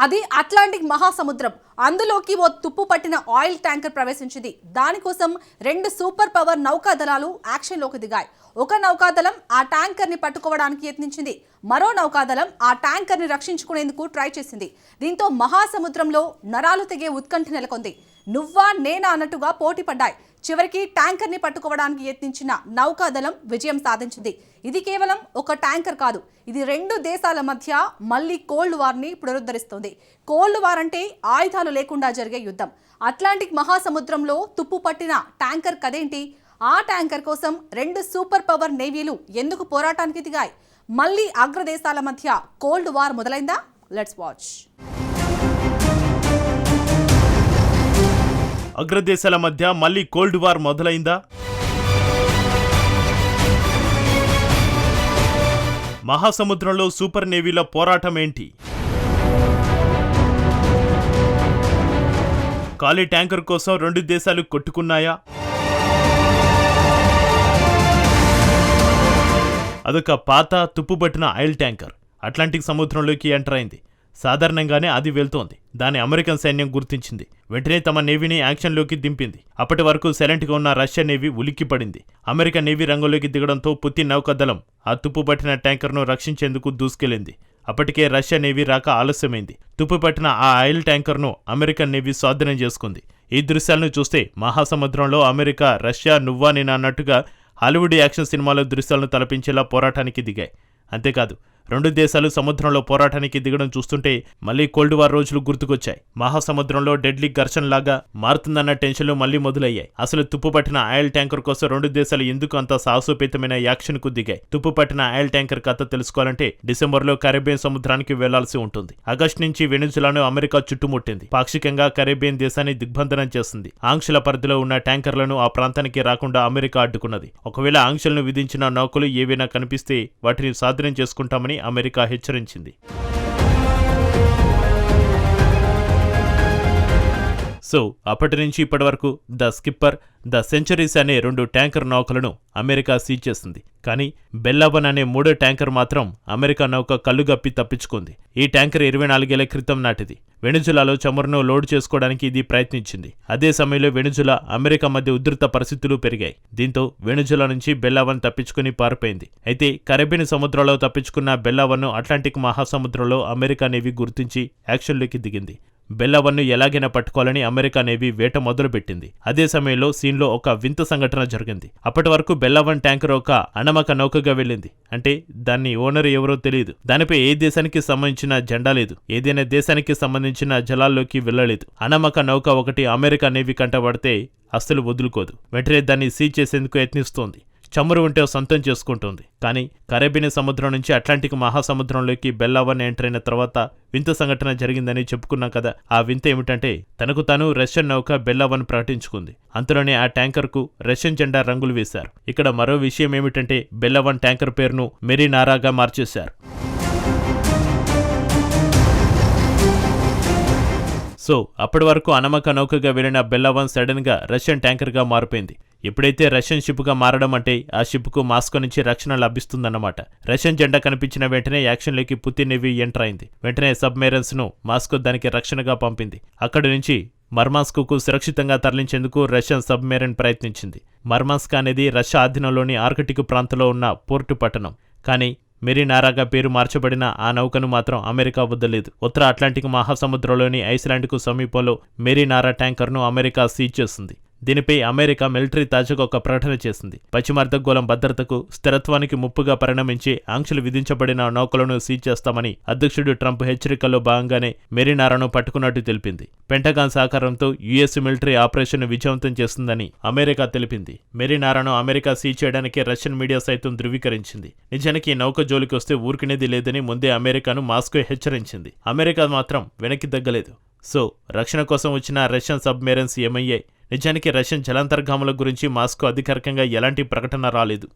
అది అట్లాంటిక్ మహాసముద్రం. అందులోకి ఓ తుప్పు పట్టిన ఆయిల్ ట్యాంకర్ ప్రవేశించింది. దానికోసం 2 సూపర్ పవర్ నౌకాదళాలు యాక్షన్లోకి దిగాయి. ఒక నౌకాదళం ఆ ట్యాంకర్ని పట్టుకోవడానికి యత్నించింది. మరో నౌకాదళం ఆ ట్యాంకర్ని రక్షించుకునేందుకు ట్రై చేసింది. దీంతో మహాసముద్రంలో నరాలు తెగే ఉత్కంఠ నెలకొంది. నువ్వా నేనా అన్నట్టుగా పోటీ పడ్డాయి. చివరికి ట్యాంకర్ని పట్టుకోవడానికి యత్నించిన నౌకాదళం విజయం సాధించింది. ఇది కేవలం ఒక ట్యాంకర్ కాదు, ఇది 2 దేశాల మధ్య మళ్ళీ కోల్డ్ వార్ని పునరుద్ధరిస్తోంది. కోల్డ్ వార్ అంటే ఆయుధాలు లేకుండా జరిగే యుద్ధం. అట్లాంటిక్ మహాసముద్రంలో తుప్పు పట్టిన ట్యాంకర్ కదేంటి? ఆ ట్యాంకర్ కోసం 2 సూపర్ పవర్ నేవీలు ఎందుకు పోరాటానికి దిగాయి? మళ్ళీ అగ్రదేశాల మధ్య కోల్డ్ వార్ మొదలైందా? Let's watch. అగ్రదేశాల మధ్య మళ్ళీ కోల్డ్ వార్ మొదలైందా? మహాసముద్రంలో సూపర్ నేవీల పోరాటం ఏంటి? ఖాళీ ట్యాంకర్ కోసం 2 దేశాలు కొట్టుకున్నాయా? అదొక పాత తుప్పుపట్టిన ఆయిల్ ట్యాంకర్ అట్లాంటిక్ సముద్రంలోకి ఎంటర్ అయింది. సాధారణంగానే అది వెళ్తోంది. దాన్ని అమెరికన్ సైన్యం గుర్తించింది. వెంటనే తమ నేవీని యాక్షన్లోకి దింపింది. అప్పటి వరకు సైలెంట్గా ఉన్న రష్యా నేవీ ఉలిక్కిపడింది. అమెరికా నేవీ రంగంలోకి దిగడంతో పుతిన్ నౌకాదళం ఆ తుప్పుపట్టిన ట్యాంకర్ను రక్షించేందుకు దూసుకెళ్లింది. అప్పటికే రష్యా నేవీ రాక ఆలస్యమైంది. తుప్పుపట్టిన ఆ ఆయిల్ ట్యాంకర్ను అమెరికన్ నేవీ స్వాధీనం చేసుకుంది. ఈ దృశ్యాలను చూస్తే మహాసముద్రంలో అమెరికా రష్యా నువ్వా నేనా అన్నట్టుగా హాలీవుడ్ యాక్షన్ సినిమాలో దృశ్యాలను తలపించేలా పోరాటానికి దిగాయి. అంతేకాదు 2 దేశాలు సముద్రంలో పోరాటానికి దిగడం చూస్తుంటే మళ్లీ కోల్డ్ వార్ రోజులు గుర్తుకొచ్చాయి. మహాసముద్రంలో డెడ్లీ ఘర్షణలాగా మారుతుందన్న టెన్షన్లు మళ్లీ మొదలయ్యాయి. అసలు తుప్పుపట్టిన ఆయిల్ ట్యాంకర్ కోసం 2 దేశాలు ఎందుకు అంత సాహసోపేతమైన యాక్షన్ కు దిగాయి? తుప్పుపట్టిన ఆయిల్ ట్యాంకర్ కథ తెలుసుకోవాలంటే డిసెంబర్లో కరేబియన్ సముద్రానికి వెళ్లాల్సి ఉంటుంది. ఆగస్టు నుంచి వెనిజులాను అమెరికా చుట్టుముట్టింది. పాక్షికంగా కరేబియన్ దేశాన్ని దిగ్బంధనం చేసింది. ఆంక్షల పరిధిలో ఉన్న ట్యాంకర్లను ఆ ప్రాంతానికి రాకుండా అమెరికా అడ్డుకున్నది. ఒకవేళ ఆంక్షలను విధించిన నౌకలు ఏవైనా కనిపిస్తే వాటిని స్వాధీనం చేసుకుంటామని అమెరికా హెచ్చరించింది. సో అప్పటి నుంచి ఇప్పటి వరకు ద స్కిప్పర్, ద సెంచరీస్ అనే 2 ట్యాంకర్ నౌకలను అమెరికా సీజ్ చేసింది. కానీ బెల్లావన్ అనే 3వ ట్యాంకర్ మాత్రం అమెరికా నౌక కళ్ళుగప్పి తప్పించుకుంది. ఈ ట్యాంకర్ 24 ఏళ్ల క్రితం నాటిది. వెనిజులాలో చమురును లోడ్ చేసుకోవడానికి ఇది ప్రయత్నించింది. అదే సమయంలో వెనిజులా, అమెరికా మధ్య ఉధృత పరిస్థితులు పెరిగాయి. దీంతో వెనిజులా నుంచి బెల్లావన్ తప్పించుకుని పారిపోయింది. అయితే కరేబియన్ సముద్రంలో తప్పించుకున్న బెల్లావన్ను అట్లాంటిక్ మహాసముద్రంలో అమెరికా నేవీ గుర్తించి యాక్షన్లోకి దిగింది. బెల్లావన్ను ఎలాగైనా పట్టుకోవాలని అమెరికా నేవీ వేట మొదలుపెట్టింది. అదే సమయంలో సీన్లో ఒక వింత సంఘటన జరిగింది. అప్పటి వరకు బెల్లావన్ ట్యాంకర్ ఒక అణమక నౌకగా వెళ్ళింది. అంటే దాన్ని ఓనర్ ఎవరో తెలియదు. దానిపై ఏ దేశానికి సంబంధించిన జెండా లేదు. ఏదైనా దేశానికి సంబంధించిన జలాల్లోకి వెళ్లలేదు. అణమక నౌక ఒకటి అమెరికా నేవీ కంటబడితే అస్సలు వదులుకోదు. వెంటనే దాన్ని సీజ్ చేసేందుకు యత్నిస్తోంది. చమురు ఉంటే సొంతం చేసుకుంటోంది. కానీ కరేబియన్ సముద్రం నుంచి అట్లాంటిక్ మహాసముద్రంలోకి బెల్లావన్ ఎంటర్ అయిన తర్వాత వింత సంఘటన జరిగిందని చెప్పుకున్నాం కదా. ఆ వింత ఏమిటంటే తనకు తాను రష్యన్ నౌక బెల్లావన్ ప్రకటించుకుంది. అంతలోనే ఆ ట్యాంకర్కు రష్యన్ జెండా రంగులు వేశారు. ఇక్కడ మరో విషయం ఏమిటంటే బెల్లావన్ ట్యాంకర్ పేరును మెరీ నారాగా మార్చేశారు. సో అప్పటి వరకు అణమక నౌకగా వెళ్లిన బెల్లావన్ సడన్ గా రష్యన్ ట్యాంకర్ గా మారిపోయింది. ఎప్పుడైతే రష్యన్ షిప్ గా మారడం అంటే ఆ షిప్ కు మాస్కో నుంచి రక్షణ లభిస్తుందన్నమాట. రష్యన్ జెండా కనిపించిన వెంటనే యాక్షన్లోకి పుతిన్ నేవీ ఎంటర్ అయింది. వెంటనే సబ్మెరైన్స్ ను మాస్కో దానికి రక్షణగా పంపింది. అక్కడి నుంచి మర్మాన్స్కు సురక్షితంగా తరలించేందుకు రష్యన్ సబ్మెరైన్ ప్రయత్నించింది. మర్మాన్స్క్ అనేది రష్యా ఆధీనంలోని ఆర్కిటిక్ ప్రాంతంలో ఉన్న పోర్టు పట్టణం. కానీ మెరీ నారాగా పేరు మార్చబడిన ఆ నౌకను మాత్రం అమెరికా వద్దలేదు. ఉత్తర అట్లాంటిక్ మహాసముద్రంలోని ఐస్లాండ్కు సమీపంలో మెరీ నారా ట్యాంకర్ను అమెరికా సీజ్ చేసింది. దీనిపై అమెరికా మిలిటరీ తాజాగా ఒక ప్రకటన చేసింది. పశ్చిమ అర్ధగోళం భద్రతకు, స్థిరత్వానికి ముప్పుగా పరిణమించి ఆంక్షలు విధించబడిన నౌకలను సీజ్ చేస్తామని అధ్యక్షుడు ట్రంప్ హెచ్చరికల్లో భాగంగానే మెరీ నారాను పట్టుకున్నట్టు తెలిపింది. పెంటగాన్ సహకారంతో యుఎస్ మిలిటరీ ఆపరేషన్ విజయవంతం చేస్తుందని అమెరికా తెలిపింది. మెరీ నారాను అమెరికా సీజ్ చేయడానికి రష్యన్ మీడియా సైతం ధృవీకరించింది. నిజానికి నౌక జోలికి వస్తే ఊరుకునేది లేదని ముందే అమెరికాను మాస్కో హెచ్చరించింది. అమెరికా మాత్రం వెనక్కి తగ్గలేదు. సో రక్షణ కోసం వచ్చిన రష్యన్ సబ్మెరైన్స్ ఏమయ్యాయి? నిజానికి రష్యన్ జలాంతర్గాముల గురించి మాస్కో అధికారికంగా ఎలాంటి ప్రకటన రాలేదు.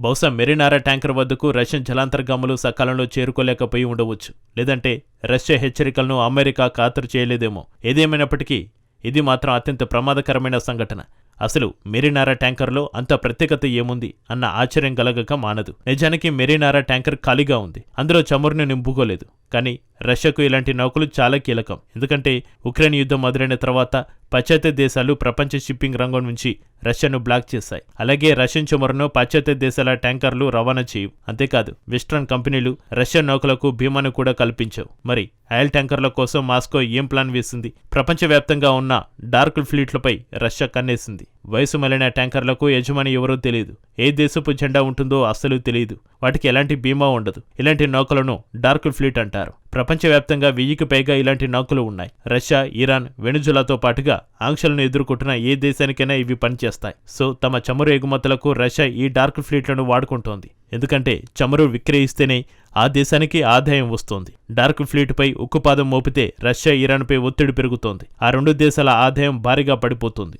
బహుశా మెరీ నారా ట్యాంకర్ వద్దకు రష్యన్ జలాంతర్గాములు సకాలంలో చేరుకోలేకపోయి ఉండవచ్చు. లేదంటే రష్యా హెచ్చరికలను అమెరికా ఖాతరు చేయలేదేమో. ఏదేమైనప్పటికీ ఇది మాత్రం అత్యంత ప్రమాదకరమైన సంఘటన. అసలు మెరీనారా ట్యాంకర్లో అంత ప్రత్యేకత ఏముంది అన్న ఆశ్చర్యం కలగక మానదు. నిజానికి మెరీనారా ట్యాంకర్ ఖాళీగా ఉంది, అందులో చమురును నింపుకోలేదు. కానీ రష్యాకు ఇలాంటి నౌకలు చాలా కీలకం. ఎందుకంటే ఉక్రెయిన్ యుద్ధం మొదలైన తర్వాత పాశ్చాత్య దేశాలు ప్రపంచ షిప్పింగ్ రంగం నుంచి రష్యాను బ్లాక్ చేశాయి. అలాగే రష్యన్ చమురును పాశ్చాత్య దేశాల ట్యాంకర్లు రవాణా చేయవు. అంతేకాదు, వెస్ట్రన్ కంపెనీలు రష్యన్ నౌకలకు బీమాను కూడా కల్పించవు. మరి ఆయిల్ ట్యాంకర్ల కోసం మాస్కో ఏం ప్లాన్ వేసింది? ప్రపంచవ్యాప్తంగా ఉన్న డార్క్ ఫ్లీట్లపై రష్యా కన్నేసింది. వయసు మళ్లిన ట్యాంకర్లకు యజమాని ఎవరో తెలియదు, ఏ దేశపు జెండా ఉంటుందో అస్సలు తెలియదు, వాటికి ఎలాంటి బీమా ఉండదు. ఇలాంటి నౌకలను డార్క్ ఫ్లీట్ అంటారు. ప్రపంచవ్యాప్తంగా 1000కి పైగా ఇలాంటి నౌకలు ఉన్నాయి. రష్యా, ఇరాన్, వెనుజులాతో పాటుగా ఆంక్షలను ఎదుర్కొంటున్న ఏ దేశానికైనా ఇవి పనిచేస్తాయి. సో తమ చమురు ఎగుమతులకు రష్యా ఈ డార్క్ ఫ్లీట్లను వాడుకుంటోంది. ఎందుకంటే చమురు విక్రయిస్తేనే ఆ దేశానికి ఆదాయం వస్తోంది. డార్క్ ఫ్లీట్పై ఉక్కుపాదం మోపితే రష్యా, ఇరాన్పై ఒత్తిడి పెరుగుతోంది. ఆ రెండు దేశాల ఆదాయం భారీగా పడిపోతుంది.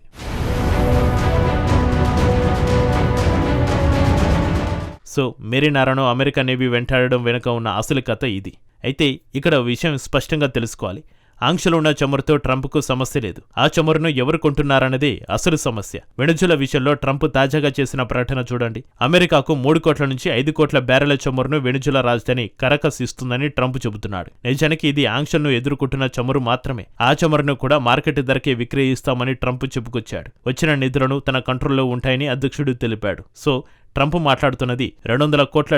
సో మెరీనారాను అమెరికా నేవీ వెంటాడడం వెనుక ఉన్న అసలు కథ ఇది. అయితే ఇక్కడ విషయం స్పష్టంగా తెలుసుకోవాలి. ఆంక్షలు ఉన్న చమురుతో ట్రంప్కు సమస్య లేదు. ఆ చమురును ఎవరు కొంటున్నారన్నదే అసలు సమస్య. వెనుజులా విషయంలో ట్రంప్ తాజాగా చేసిన ప్రకటన చూడండి. అమెరికాకు 3 కోట్ల నుంచి 5 కోట్ల బ్యారెల చమురును వెనుజులా రాజధాని కరకస్ ఇస్తుందని ట్రంప్ చెబుతున్నాడు. నిజానికి ఇది ఆంక్షలను ఎదుర్కొంటున్న చమురు మాత్రమే. ఆ చమురును కూడా మార్కెట్ ధరకే విక్రయిస్తామని ట్రంప్ చెప్పుకొచ్చాడు. వచ్చిన నిధులను తన కంట్రోల్లో ఉంటాయని అధ్యక్షుడు తెలిపాడు. సో ట్రంప్ మాట్లాడుతున్నది $200 కోట్ల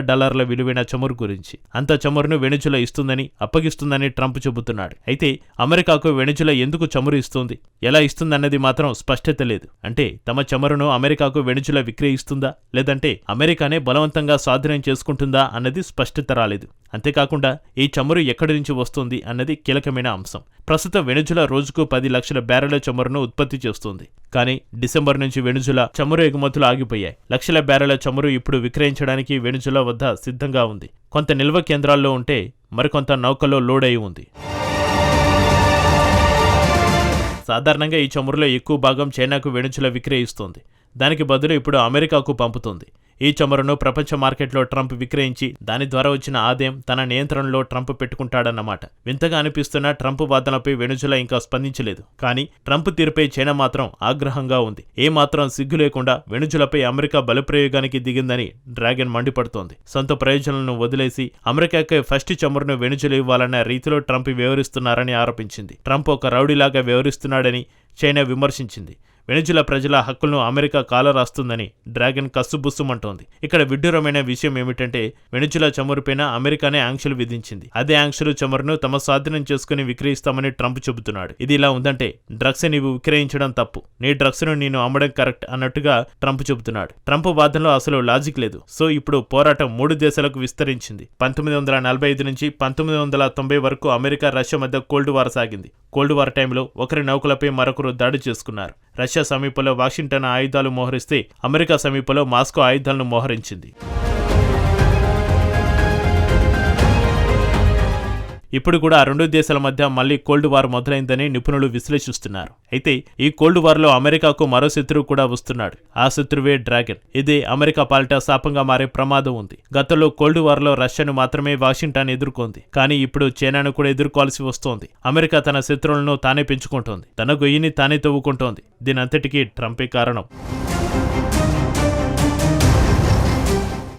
విలువైన చమురు గురించి. అంత చమురును వెనుజులా ఇస్తుందని, అప్పగిస్తుందని ట్రంప్ చెబుతున్నాడు. అయితే అమెరికాకు వెనుజులా ఎందుకు చమురు ఇస్తుంది, ఎలా ఇస్తుందన్నది మాత్రం స్పష్టత లేదు. అంటే తమ చమురును అమెరికాకు వెనుజులా విక్రయిస్తుందా, లేదంటే అమెరికానే బలవంతంగా స్వాధీనం చేసుకుంటుందా అన్నది స్పష్టత రాలేదు. అంతేకాకుండా ఈ చమురు ఎక్కడి నుంచి వస్తుంది అన్నది కీలకమైన అంశం. ప్రస్తుతం వెనుజులా రోజుకు 10 లక్షల బ్యారెల చమురును ఉత్పత్తి చేస్తుంది. కానీ డిసెంబర్ నుంచి వెనుజులా చమురు ఎగుమతులు ఆగిపోయాయి. లక్షల బ్యారెల చమురు ఇప్పుడు విక్రయించడానికి వెనుజులా వద్ద సిద్ధంగా ఉంది. కొంత నిల్వ కేంద్రాల్లో ఉంటే మరికొంత నౌకలో లోడ్ అయి ఉంది. సాధారణంగా ఈ చమురులో ఎక్కువ భాగం చైనాకు వెనుజులా విక్రయిస్తోంది. దానికి బదులు ఇప్పుడు అమెరికాకు పంపుతోంది. ఈ చమురును ప్రపంచ మార్కెట్లో ట్రంప్ విక్రయించి దాని ద్వారా వచ్చిన ఆదాయం తన నియంత్రణలో ట్రంప్ పెట్టుకుంటాడన్నమాట. వింతగా అనిపిస్తున్న ట్రంప్ వాదనపై వెనుజులా ఇంకా స్పందించలేదు. కానీ ట్రంప్ తీరుపై చైనా మాత్రం ఆగ్రహంగా ఉంది. ఏమాత్రం సిగ్గు లేకుండా వెనుజులాపై అమెరికా బలప్రయోగానికి దిగిందని డ్రాగన్ మండిపడుతోంది. సొంత ప్రయోజనాలను వదిలేసి అమెరికాకే ఫస్ట్ చమురును వెనుజులా ఇవ్వాలన్న రీతిలో ట్రంప్ వ్యవహరిస్తున్నారని ఆరోపించింది. ట్రంప్ ఒక రౌడీలాగా వ్యవహరిస్తున్నాడని చైనా విమర్శించింది. వెనుజులా ప్రజల హక్కులను అమెరికా కాలరాస్తుందని డ్రాగన్ కస్సుబుస్సుమంటోంది. ఇక్కడ విడ్డూరమైన విషయం ఏమిటంటే వెనుజులా చమురుపైన అమెరికానే ఆంక్షలు విధించింది. అదే ఆంక్షలు చమురును తమ స్వాధీనం చేసుకుని విక్రయిస్తామని ట్రంప్ చెబుతున్నాడు. ఇది ఇలా ఉందంటే డ్రగ్స్ నీవు విక్రయించడం తప్పు, నీ డ్రగ్స్ ను నేను అమ్మడం కరెక్ట్ అన్నట్టుగా ట్రంప్ చెబుతున్నాడు. ట్రంప్ వాదనలో అసలు లాజిక్ లేదు. సో ఇప్పుడు పోరాటం 3 దేశాలకు విస్తరించింది. 1945 నుంచి 1990 వరకు అమెరికా, రష్యా మధ్య కోల్డ్ వార్ సాగింది. కోల్డ్ వార్ టైంలో ఒకరి నౌకలపై మరొకరు దాడి చేసుకున్నారు. రష్యా సమీపంలో వాషింగ్టన్ ఆయుధాలు మోహరిస్తే అమెరికా సమీపంలో మాస్కో ఆయుధాలను మోహరించింది. ఇప్పుడు కూడా ఆ రెండు దేశాల మధ్య మళ్లీ కోల్డ్ వార్ మొదలైందని నిపుణులు విశ్లేషిస్తున్నారు. అయితే ఈ కోల్డ్ వార్ లో అమెరికాకు మరో శత్రువు కూడా వస్తున్నాడు. ఆ శత్రువే డ్రాగన్. ఇదే అమెరికా పాలిట శాపంగా మారే ప్రమాదం ఉంది. గతంలో కోల్డ్ వార్ లో రష్యాను మాత్రమే వాషింగ్టన్ ఎదుర్కొంది. కానీ ఇప్పుడు చైనాను కూడా ఎదుర్కోవాల్సి వస్తోంది. అమెరికా తన శత్రువులను తానే పెంచుకుంటోంది. తన గొయ్యిని తానే తవ్వుకుంటోంది. దీనంతటికీ ట్రంపే కారణం.